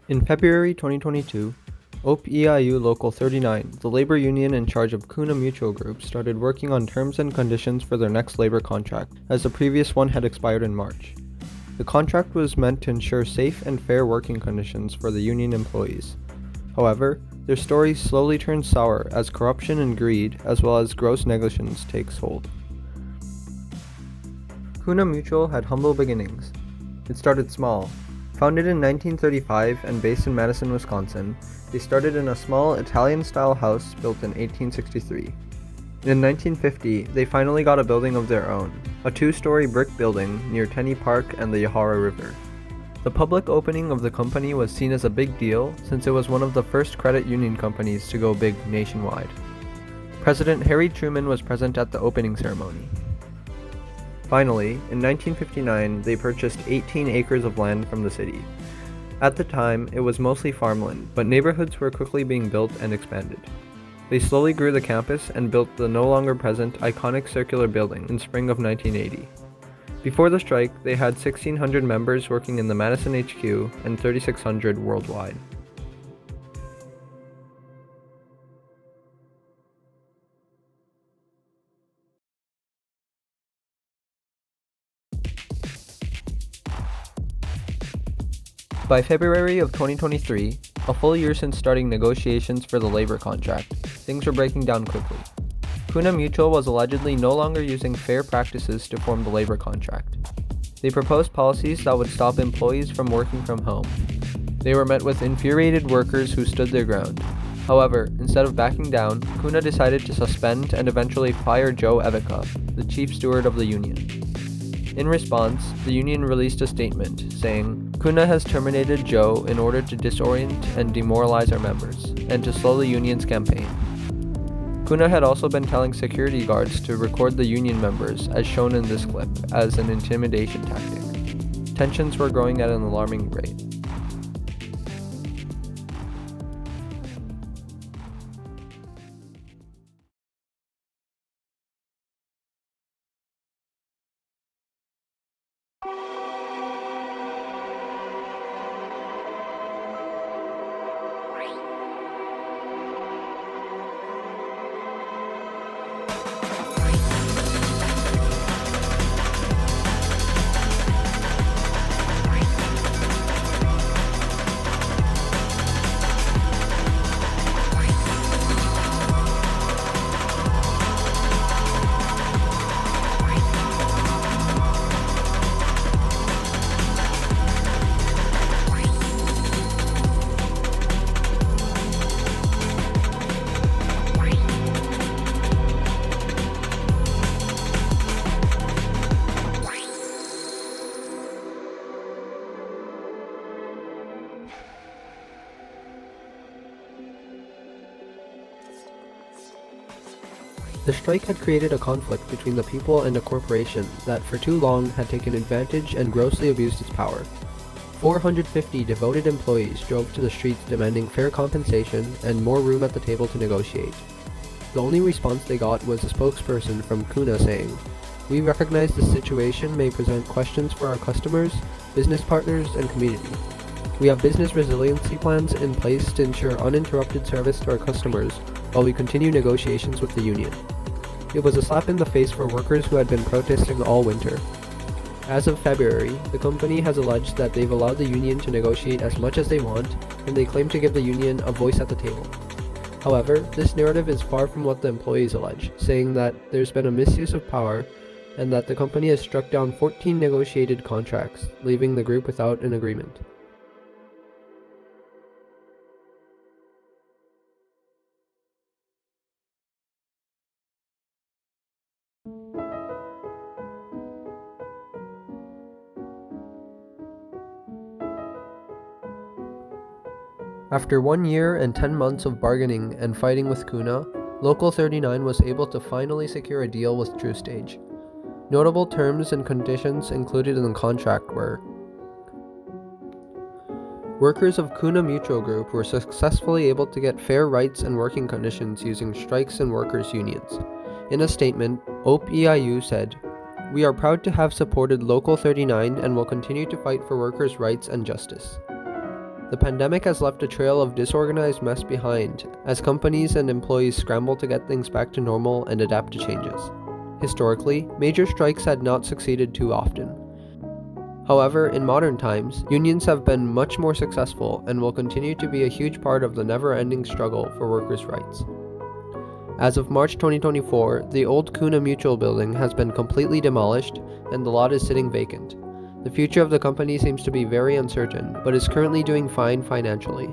In February 2022, OPEIU Local 39, the labor union in charge of CUNA Mutual Group, started working on terms and conditions for their next labor contract, as the previous one had expired in March. The contract was meant to ensure safe and fair working conditions for the union employees. However, their story slowly turns sour as corruption and greed, as well as gross negligence, takes hold. CUNA Mutual had humble beginnings. It started small. Founded in 1935 and based in Madison, Wisconsin, they started in a small Italian-style house built in 1863. In 1950, they finally got a building of their own, a two-story brick building near Tenney Park and the Yahara River. The public opening of the company was seen as a big deal since it was one of the first credit union companies to go big nationwide. President Harry Truman was present at the opening ceremony. Finally, in 1959, they purchased 18 acres of land from the city. At the time, it was mostly farmland, but neighborhoods were quickly being built and expanded. They slowly grew the campus and built the no longer present iconic circular building in spring of 1980. Before the strike, they had 1,600 members working in the Madison HQ and 3,600 worldwide. By February of 2023, a full year since starting negotiations for the labor contract, things were breaking down quickly. CUNA Mutual was allegedly no longer using fair practices to form the labor contract. They proposed policies that would stop employees from working from home. They were met with infuriated workers who stood their ground. However, instead of backing down, CUNA decided to suspend and eventually fire Joe Evica, the chief steward of the union. In response, the union released a statement saying, "CUNA has terminated Joe in order to disorient and demoralize our members, and to slow the union's campaign." CUNA had also been telling security guards to record the union members, as shown in this clip, as an intimidation tactic. Tensions were growing at an alarming rate. The strike had created a conflict between the people and a corporation that for too long had taken advantage and grossly abused its power. 450 devoted employees drove to the streets demanding fair compensation and more room at the table to negotiate. The only response they got was a spokesperson from CUNA saying, "We recognize this situation may present questions for our customers, business partners, and community. We have business resiliency plans in place to ensure uninterrupted service to our customers while we continue negotiations with the union." It was a slap in the face for workers who had been protesting all winter. As of February, the company has alleged that they've allowed the union to negotiate as much as they want, and they claim to give the union a voice at the table. However, this narrative is far from what the employees allege, saying that there's been a misuse of power and that the company has struck down 14 negotiated contracts, leaving the group without an agreement. After 1 year and 10 months of bargaining and fighting with CUNA, Local 39 was able to finally secure a deal with TrueStage. Notable terms and conditions included in the contract were: workers of CUNA Mutual Group were successfully able to get fair rights and working conditions using strikes and workers' unions. In a statement, OPEIU said, "We are proud to have supported Local 39 and will continue to fight for workers' rights and justice." The pandemic has left a trail of disorganized mess behind as companies and employees scramble to get things back to normal and adapt to changes. Historically, major strikes had not succeeded too often. However, in modern times, unions have been much more successful and will continue to be a huge part of the never-ending struggle for workers' rights. As of March 2024, the old CUNA Mutual building has been completely demolished and the lot is sitting vacant. The future of the company seems to be very uncertain, but is currently doing fine financially.